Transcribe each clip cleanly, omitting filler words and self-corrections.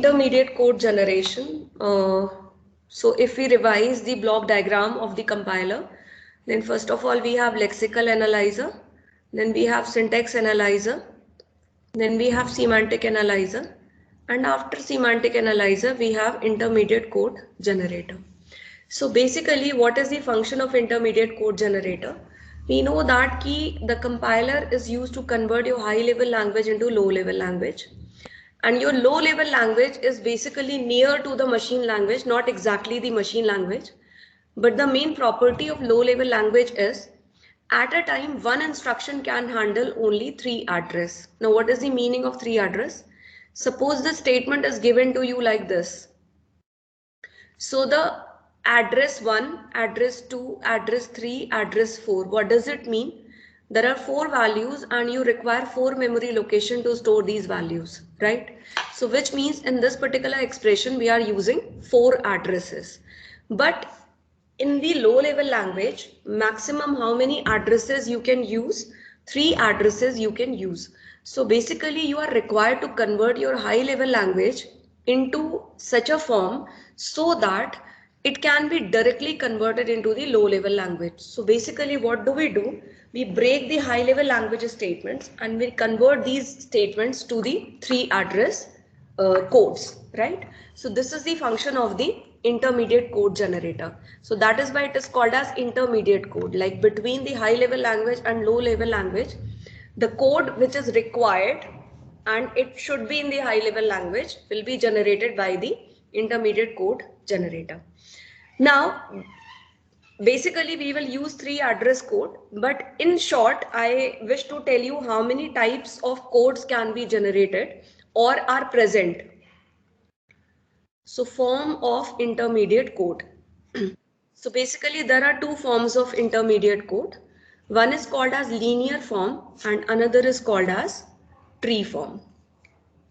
Intermediate code generation. So if we revise the block diagram of the compiler, then first of all we have lexical analyzer, then we have syntax analyzer, then we have semantic analyzer, and after semantic analyzer we have intermediate code generator. So basically what is the function of intermediate code generator? We know that the compiler is used to convert your high level language into low level language. And your low level language is basically near to the machine language, not exactly the machine language. But the main property of low level language is at a time one instruction can handle only 3 address. Now what is the meaning of 3 address? Suppose the statement is given to you like this. So the address 1, address 2, address 3, address 4. What does it mean? There are 4 values and you require 4 memory location to store these values, right? So which means in this particular expression we are using 4 addresses. But in the low level language, maximum how many addresses you can use? 3 addresses you can use. So basically you are required to convert your high level language into such a form so that it can be directly converted into the low level language. So basically what do? We break the high level language statements and we convert these statements to the 3 address codes, right? So this is the function of the intermediate code generator. So that is why it is called as intermediate code, like between the high level language and low level language, the code which is required and it should be in the high level language will be generated by the intermediate code generator. Now basically we will use 3 address code, but in short I wish to tell you how many types of codes can be generated or are present. So form of intermediate code. So basically there are 2 forms of intermediate code. One is called as linear form and another is called as tree form.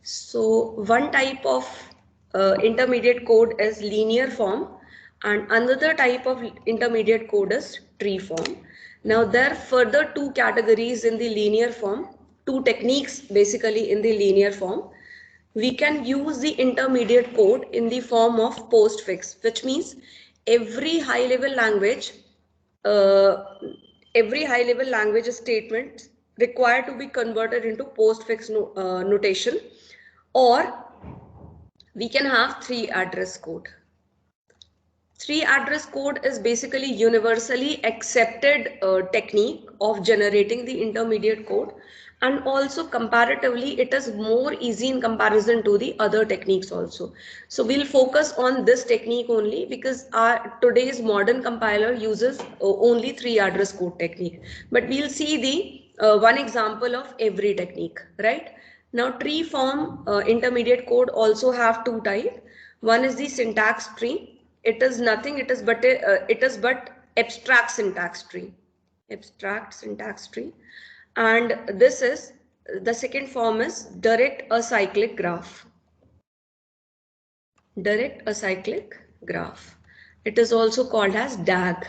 So one type of intermediate code is linear form and another type of intermediate code is tree form. Now there are further 2 categories in the linear form, 2 techniques basically in the linear form. We can use the intermediate code in the form of postfix, which means every high level language statement required to be converted into postfix notation, or we can have 3 address code. 3 address code is basically universally accepted technique of generating the intermediate code, and also comparatively it is more easy in comparison to the other techniques also. So we'll focus on this technique only because our today's modern compiler uses only 3 address code technique, but we'll see the one example of every technique, right? Now tree form intermediate code also have 2 types. One is the syntax tree. It is nothing, it is but abstract syntax tree, and this is the second form is direct acyclic graph. It is also called as DAG.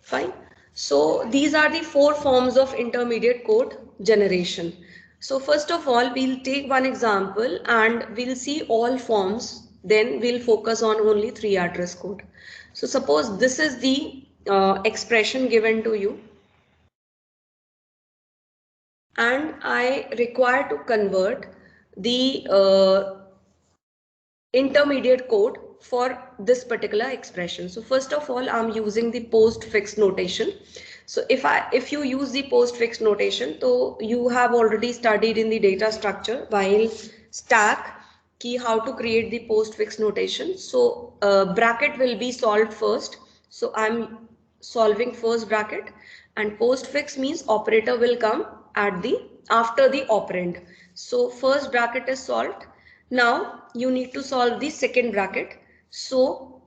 Fine. So these are the 4 forms of intermediate code generation. So first of all, we'll take one example and we'll see all forms. Then we'll focus on only 3 address code. So suppose this is the expression given to you, and I require to convert the intermediate code for this particular expression. So first of all, I'm using the postfix notation. So if you use the postfix notation, so you have already studied in the data structure while stack key how to create the postfix notation. So bracket will be solved first. So I'm solving first bracket, and postfix means operator will come at the after the operand. So first bracket is solved. Now you need to solve the second bracket. So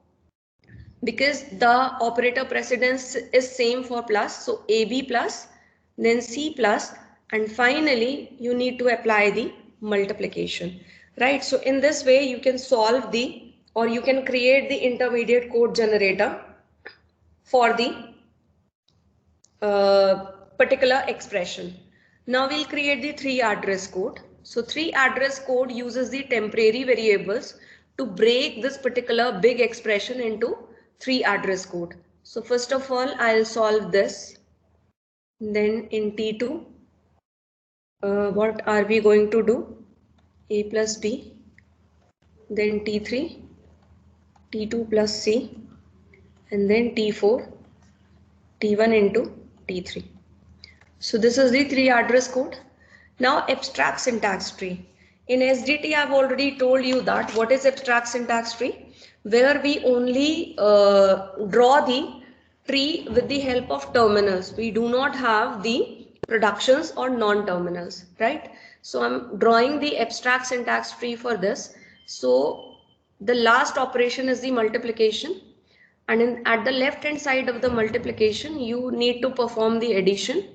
because the operator precedence is same for plus, so AB plus, then C plus, and finally you need to apply the multiplication, right? So in this way you can solve the, or you can create the intermediate code generator for the particular expression. Now we'll create the 3 address code. So 3 address code uses the temporary variables to break this particular big expression into 3 address code. So first of all, I'll solve this. Then in T2, what are we going to do? A plus B, then T3, T2 plus C, and then T4, T1 into T3. So this is the 3 address code. Now abstract syntax tree. In SDT, I've already told you that what is abstract syntax tree, where we only draw the tree with the help of terminals. We do not have the productions or non-terminals, right? So I'm drawing the abstract syntax tree for this. So the last operation is the multiplication, and at the left hand side of the multiplication, you need to perform the addition.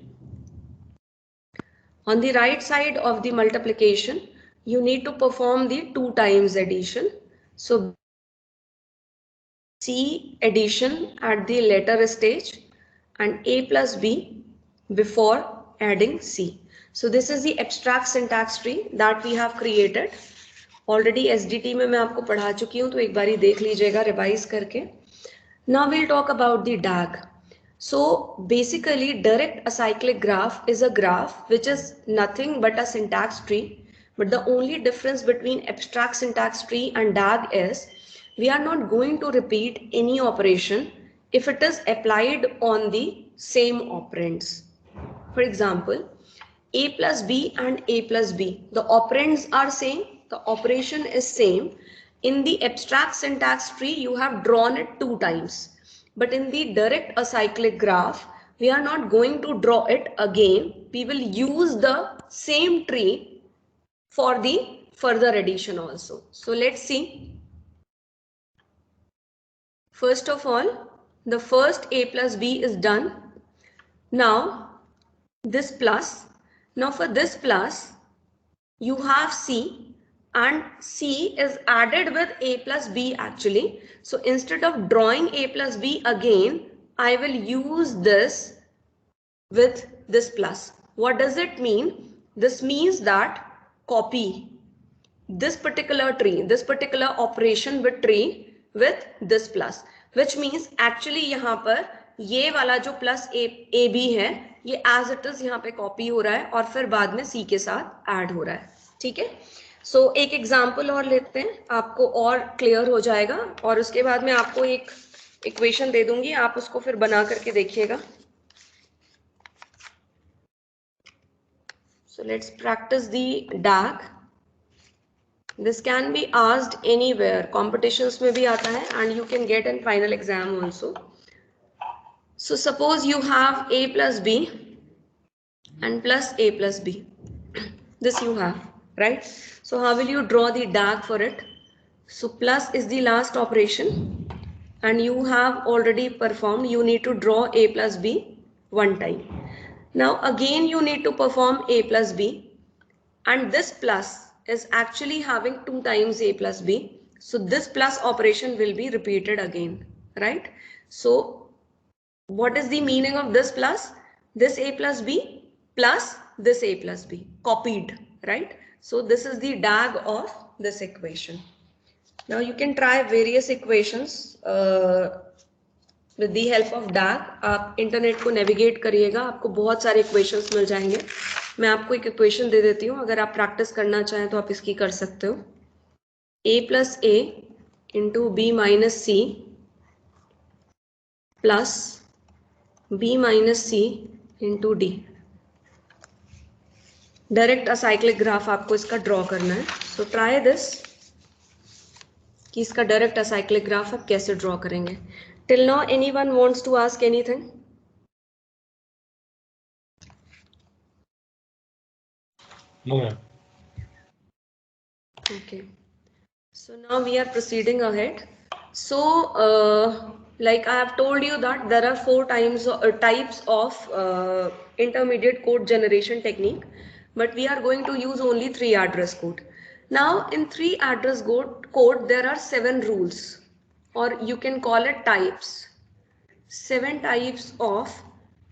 On the right side of the multiplication, you need to perform the 2 times addition. So C addition at the later stage and A plus B before adding C. So this is the abstract syntax tree that we have created. Already SDT में मैं आपको पढ़ा चुकी हूँ, तो एक बारी देख लीजिएगा रिवाइज करके. Now we'll talk about the DAG. So basically direct acyclic graph is a graph which is nothing but a syntax tree, but the only difference between abstract syntax tree and DAG is we are not going to repeat any operation if it is applied on the same operands. For example, A plus B and A plus B, the operands are same, the operation is same. In the abstract syntax tree, you have drawn it 2 times. But in the direct acyclic graph, we are not going to draw it again. We will use the same tree for the further addition also. So let's see. First of all, the first A plus B is done. Now this plus. Now for this plus, you have C, and C is added with A plus B actually. So instead of drawing A plus B again, I will use this with this plus. What does it mean? This means that copy this particular tree, this particular operation with tree with this plus, which means actually यहाँ पर ये वाला जो plus A B है ये as it is यहाँ पे copy हो रहा है और फिर बाद में सी के साथ ऐड हो रहा है. ठीक है. सो एक एग्जांपल और लेते हैं, आपको और क्लियर हो जाएगा, और उसके बाद मैं आपको एक इक्वेशन दे दूंगी, आप उसको फिर बना करके देखिएगा. So let's practice the DAG. This can be asked anywhere, competitions में भी आता है, and you can get in final exam also. So suppose you have A plus B and plus A plus B. This you have, right? So how will you draw the DAG for it? So plus is the last operation and you have already performed. You need to draw A plus B 1 time. Now again you need to perform A plus B, and this plus is actually having 2 times A plus B. So this plus operation will be repeated again, right? So what is the meaning of this plus? This A plus B plus this A plus B copied, right? So this is the DAG of this equation. Now you can try various equations with the help of DAG. आप internet को navigate करिएगा, आपको बहुत सारे equations मिल जाएंगे. मैं आपको एक इक्वेशन दे देती हूँ, अगर आप प्रैक्टिस करना चाहें तो आप इसकी कर सकते हो. A plus A into B minus C plus B minus C into D. Direct acyclic graph आपको इसका ड्रॉ करना है. सो ट्राई दिस कि इसका डायरेक्ट असाइक्लिक ग्राफ आप कैसे ड्रॉ करेंगे. Till now anyone wants to ask anything? No. Okay, so now we are proceeding ahead. So like I have told you that there are 4 types of intermediate code generation technique, but we are going to use only 3 address code. Now in 3 address code there are 7 rules, or you can call it types. 7 types of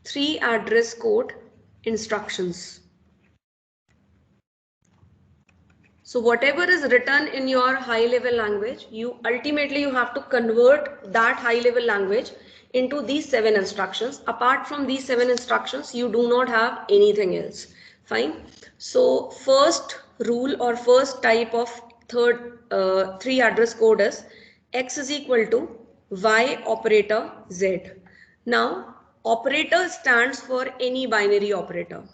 3 address code instructions. So whatever is written in your high level language, you ultimately you have to convert that high level language into these 7 instructions. Apart from these 7 instructions, you do not have anything else. Fine. So first rule or first type of three address code is x is equal to y operator z. Now operator stands for any binary operator.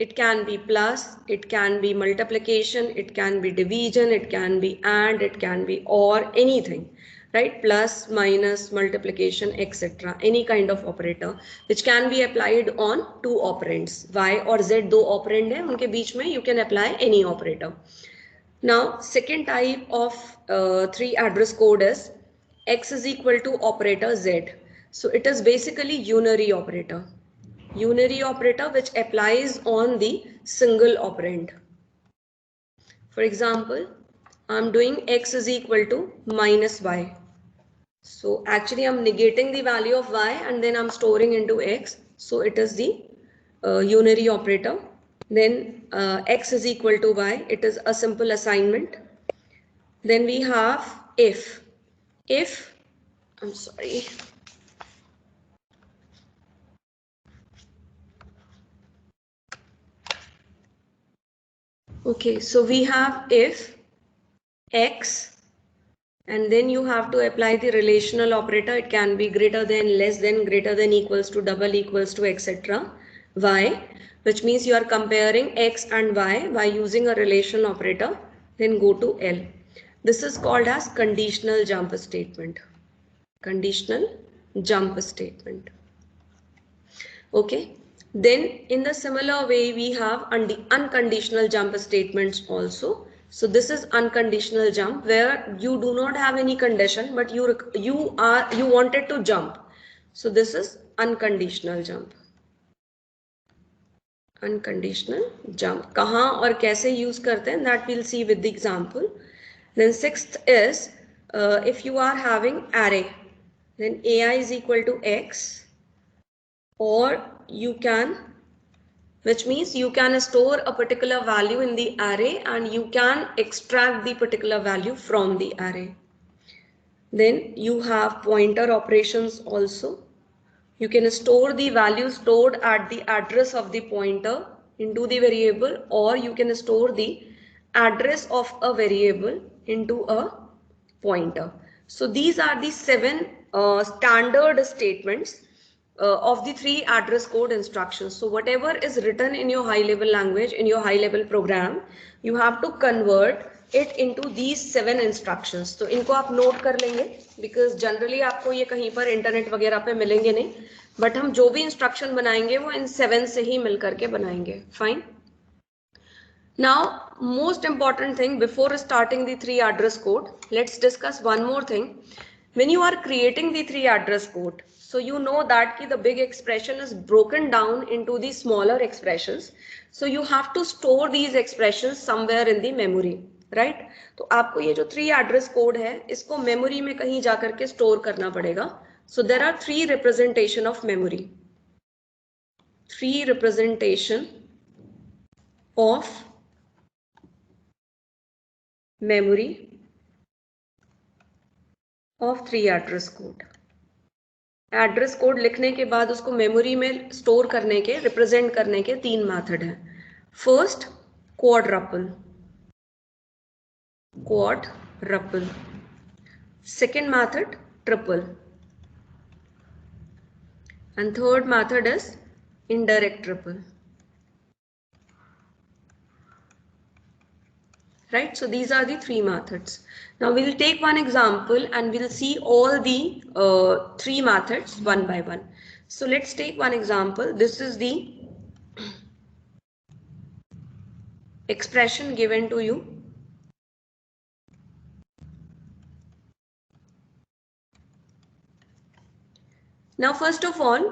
It can be plus, it can be multiplication, it can be division, it can be and, it can be or, anything, right? Plus, minus, multiplication, etc. Any kind of operator which can be applied on two operands. Y or Z दो operand है, उनके बीच में you can apply any operator. Now, second type of three address code is x is equal to operator Z. So it is basically unary operator. Unary operator which applies on the single operand. For example, I'm doing x is equal to minus y. So actually I'm negating the value of y and then I'm storing into x. So it is the unary operator. Then x is equal to y. It is a simple assignment. Then we have if. I'm sorry. Okay, so we have if x, and then you have to apply the relational operator. It can be greater than, less than, greater than, equals to, double equals to, etc. Y, which means you are comparing x and y by using a relational operator. Then go to L. This is called as conditional jump statement. Conditional jump statement. Okay. Then in the similar way we have unconditional jump statements also. So this is unconditional jump where you do not have any condition but you wanted to jump. So this is unconditional jump. Unconditional jump. कहाँ और कैसे use करते हैं that we'll see with the example. Then sixth is if you are having array, then ai is equal to x, or you can, which means you can store a particular value in the array and you can extract the particular value from the array. Then you have pointer operations also. You can store the value stored at the address of the pointer into the variable, or you can store the address of a variable into a pointer. So these are the 7 standard statements of the 3 address code instructions. So whatever is written in your high level language, in your high level program, you have to convert it into these 7 instructions. तो इनको आप note कर लेंगे because generally आपको ये कहीं पर internet वगैरह पे मिलेंगे नहीं, बट हम जो भी इंस्ट्रक्शन बनाएंगे वो इन 7 से ही मिल करके बनाएंगे. Fine. Now, most important thing before starting the 3 address code, let's discuss one more thing. When you are creating the 3 address code, so you know that the big expression is broken down into the smaller expressions. So you have to store these expressions somewhere in the memory, right? तो आपको ये जो 3 address code है, इसको memory में कहीं जाकर के store करना पड़ेगा. So there are 3 representation of memory. 3 representation of memory of 3 address code. Address code लिखने के बाद उसको मेमोरी में स्टोर करने के, रिप्रेजेंट करने के 3 मेथड हैं. First quadruple, second method triple, and third method is indirect triple. Right, so these are the 3 methods. Now we'll take one example and we'll see all the 3 methods one by one. So let's take one example. This is the expression given to you. Now first of all,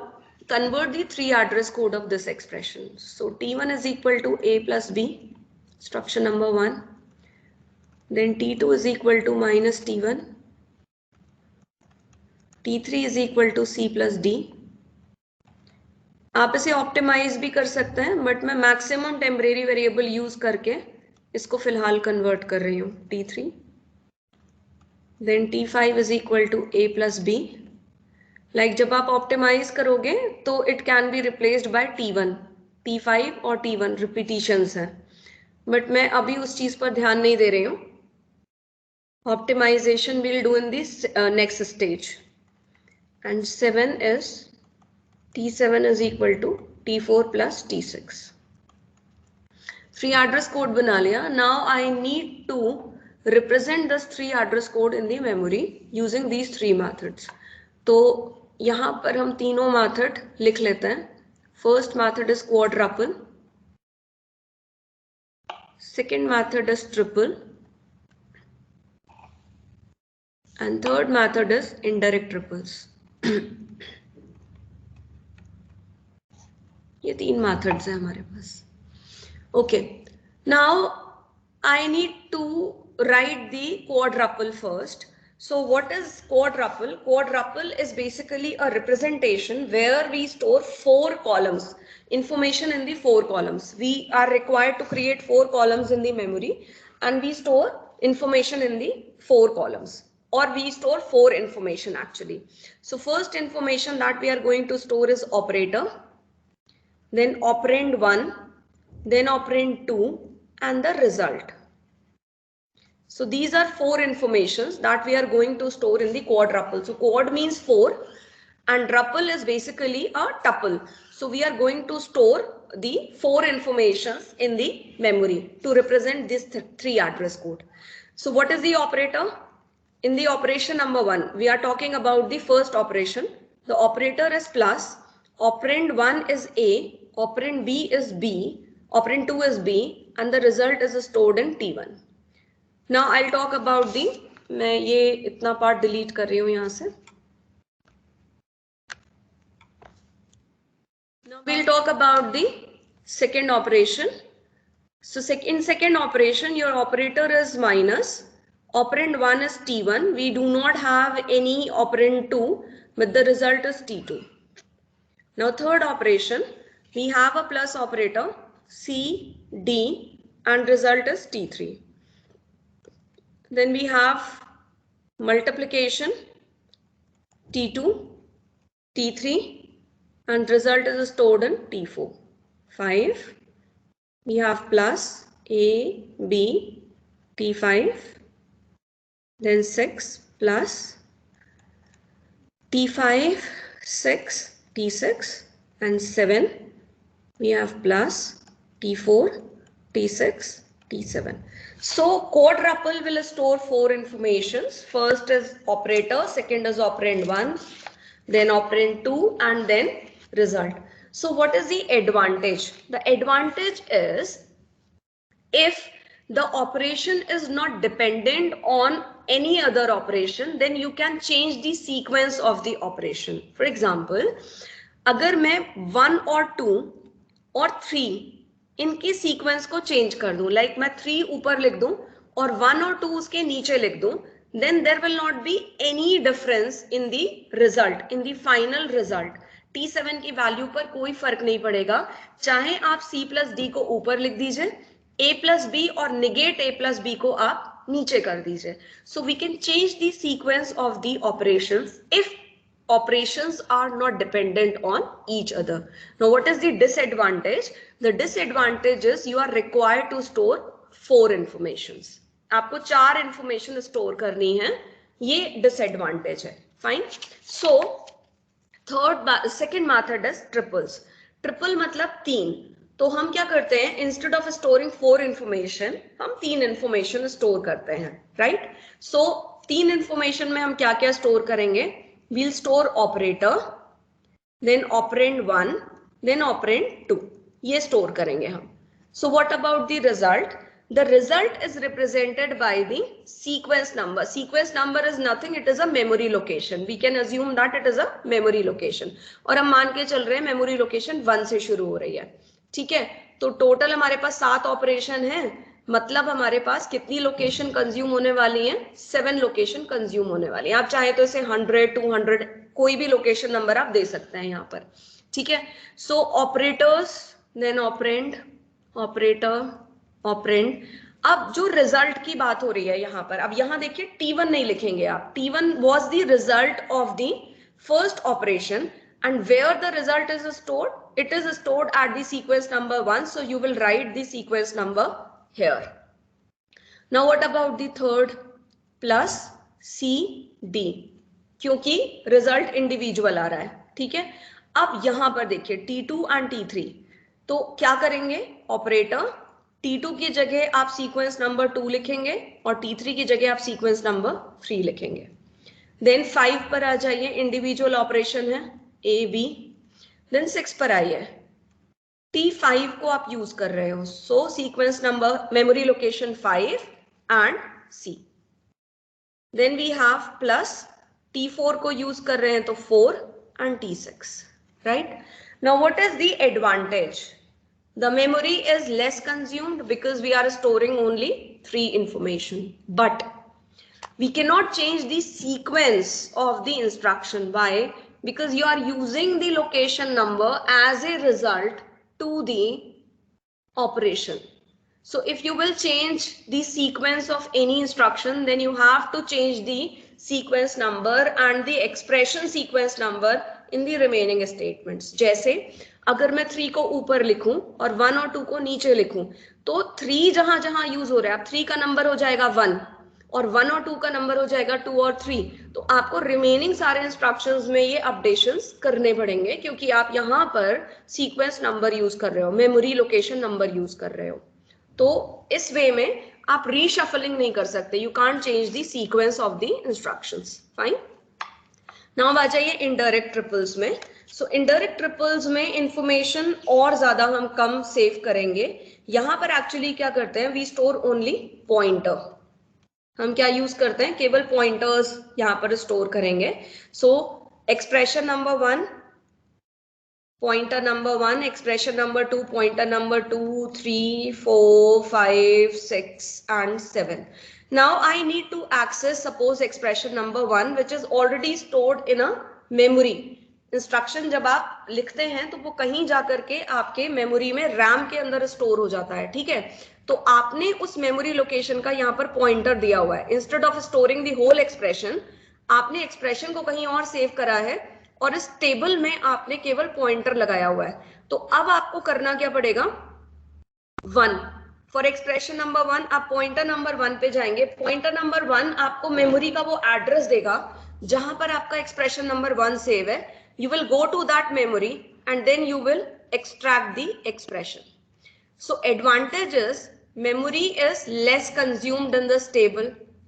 convert the 3 address code of this expression. So T1 is equal to A plus B, instruction number 1. Then T2 is equal to minus T1. T3 is equal to C plus D. आप इसे optimise भी कर सकते हैं, but मैं maximum temporary variable use करके इसको फिलहाल कन्वर्ट कर रही हूँ T3, then T5 is equal to A plus B. Like जब आप ऑप्टिमाइज करोगे तो it can be replaced by T1, T5 और T1 रिपीटिशंस है, बट मैं अभी उस चीज पर ध्यान नहीं दे रही हूँ. Optimization we'll do in this next stage. And 7 is T7 is equal to T4 plus T6. 3 address code बना लिया. Now I need to represent this 3 address code in the memory using these 3 methods. तो यहाँ पर हम तीनों method लिख लेते हैं. First method is quadruple. Second method is triple. And third method is indirect triples. ये 3 methods हैं हमारे पास. Okay, now I need to write the quadruple first. So what is quadruple? Quadruple is basically a representation where we store 4 columns, information in the 4 columns. We are required to create 4 columns in the memory and we store information in the 4 columns, or we store 4 information actually. So first information that we are going to store is operator, then operand 1, then operand 2 and the result. So these are 4 informations that we are going to store in the quadruple. So quad means 4 and ruple is basically a tuple. So we are going to store the 4 informations in the memory to represent this 3 address code. So what is the operator? In the operation number 1, we are talking about the first operation. The operator is plus, operand 1 is A, operand B is B, operand 2 is B, and the result is stored in T1. Now I'll talk about the, मैं ये इतना part delete कर रही हूँ यहाँ से. Now we'll talk about the second operation. So in second operation, your operator is minus, operand 1 is T1, we do not have any operand 2, but the result is T2. Now third operation, we have a plus operator, C, D, and result is T3. Then we have multiplication, T2, T3, and result is stored in T4. 5, we have plus A, B, T5, then 6 plus T5, 6, T6, and 7, we have plus T4, T6, T7. So quadruple will store 4 informations. First is operator, second is operand 1, then operand 2, and then result. So what is the advantage? The advantage is if the operation is not dependent on any other operation, then you can change the sequence of the operation. For example, अगर मैं 1 और 2 और 3 इनकी sequence को change कर दूं, like मैं 3 ऊपर लिख दूं और 1 और 2 उसके नीचे लिख दूं, then there will not be any difference in the result, in the final result. T7 की वैल्यू पर कोई फर्क नहीं पड़ेगा, चाहे आप C plus D को ऊपर लिख दीजिए, A plus B और negate A plus B को आप नीचे कर दीजिए. So we can change the sequence of the operations if operations are not dependent on each other. Now what is the disadvantage? The disadvantage is you are required to store 4 informations. आपको 4 information store करनी है, ये disadvantage है. Fine. So second method is triples. Triple मतलब 3. तो हम क्या करते हैं, इंस्टेड ऑफ स्टोरिंग 4 इंफॉर्मेशन हम 3 इंफॉर्मेशन स्टोर करते हैं, राइट. सो 3 इंफॉर्मेशन में हम क्या क्या स्टोर करेंगे, we'll store operator, then operand 1, then operand 2, ये स्टोर करेंगे हम. So what about the result? The result is represented by the sequence number. Sequence number is nothing, it is a memory location. We can assume that it is a memory location. और हम मान के चल रहे हैं memory location 1 से शुरू हो रही है, ठीक है. तो टोटल हमारे पास 7 ऑपरेशन है, मतलब हमारे पास कितनी लोकेशन कंज्यूम होने वाली है, 7 लोकेशन कंज्यूम होने वाली है. आप चाहे तो इसे 100, 200 कोई भी लोकेशन नंबर आप दे सकते हैं यहाँ पर, ठीक है. So operators, then operand, operator, operand. अब जो रिजल्ट की बात हो रही है यहाँ पर, अब यहाँ देखिए T1 नहीं लिखेंगे आप, T1 was the result of the first operation and where the result is stored, it is stored at the sequence number 1, so you will write the sequence number here. Now what about the third? plus CD, क्योंकि result individual आ रहा है, ठीक है। अब यहां पर देखिए T2 and T3, तो क्या करेंगे ऑपरेटर, T2 की जगह आप सीक्वेंस नंबर 2 लिखेंगे और T3 की जगह आप सीक्वेंस नंबर 3 लिखेंगे। देन 5 पर आ जाइए, इंडिविजुअल ऑपरेशन है A B। देन 6 पर आइए, T5 को आप यूज कर रहे हो, so sequence number memory location 5 and C। Then we have plus T4 को यूज कर रहे हैं तो 4 and T6, right. Now what is the advantage? The memory is less consumed because we are storing only 3 information, but we cannot change the sequence of the instruction. Why? Because you are using the location number as a result to the operation. So if you will change the sequence of any instruction, then you have to change the sequence number and the expression sequence number in the remaining statements. जैसे अगर मैं 3 को ऊपर लिखूं और 1 और 2 को नीचे लिखूं, तो 3 जहां जहां यूज हो रहा है, अब 3 का नंबर हो जाएगा 1 और 1 और 2 का नंबर हो जाएगा 2 और 3। तो आपको रिमेनिंग सारे इंस्ट्रक्शंस में ये अपडेशंस करने पड़ेंगे, क्योंकि आप यहाँ पर सीक्वेंस नंबर यूज कर रहे हो, मेमोरी लोकेशन नंबर यूज कर रहे हो। तो इस वे में आप रीशफलिंग नहीं कर सकते, you can't change the sequence of the instructions. Fine. Now आ जाइए इनडायरेक्ट ट्रिपल्स में। सो इनडायरेक्ट ट्रिपल्स में इंफॉर्मेशन और ज्यादा हम कम सेव करेंगे। यहां पर एक्चुअली क्या करते हैं, वी स्टोर ओनली पॉइंटर। हम क्या यूज करते हैं, केवल पॉइंटर्स यहां पर स्टोर करेंगे। सो expression number 1, pointer number 1, expression number 2, pointer number 2, 3, 4, 5, 6 and 7. Now I need to access, suppose expression number 1 which is already stored in a memory. Instruction जब आप लिखते हैं तो वो कहीं जाकर के आपके मेमोरी में रैम के अंदर स्टोर हो जाता है, ठीक है। तो आपने उस मेमोरी लोकेशन का यहाँ पर पॉइंटर दिया हुआ है। Instead of storing the whole expression, आपने एक्सप्रेशन को कहीं और सेव करा है और इस टेबल में आपने केवल पॉइंटर लगाया हुआ है। तो अब आपको करना क्या पड़ेगा, 1 फॉर एक्सप्रेशन नंबर 1 आप पॉइंटर नंबर 1 पे जाएंगे। पॉइंटर नंबर 1 आपको मेमोरी का वो एड्रेस देगा जहां पर आपका एक्सप्रेशन नंबर 1 सेव है। You will go to that memory and then you will extract the expression. So advantages, memory is less consumed in this table.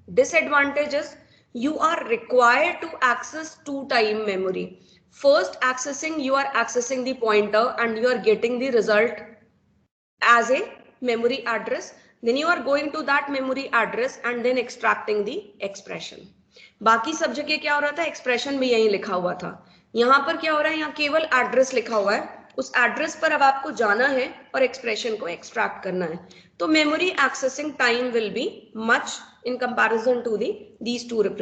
Disadvantages, you are required to access 2-time memory. First accessing, you are accessing the pointer and you are getting the result as a memory address. Then you are going to that memory address and then extracting the expression. बाकी सब जगह क्या हो रहा था, expression भी यहीं लिखा हुआ था। यहाँ पर क्या हो रहा है, यहाँ केवल एड्रेस लिखा हुआ है। उस एड्रेस पर अब आपको जाना है और एक्सप्रेशन को एक्सट्रैक्ट करना है। तो memory accessing time will be much in comparison to these two representations.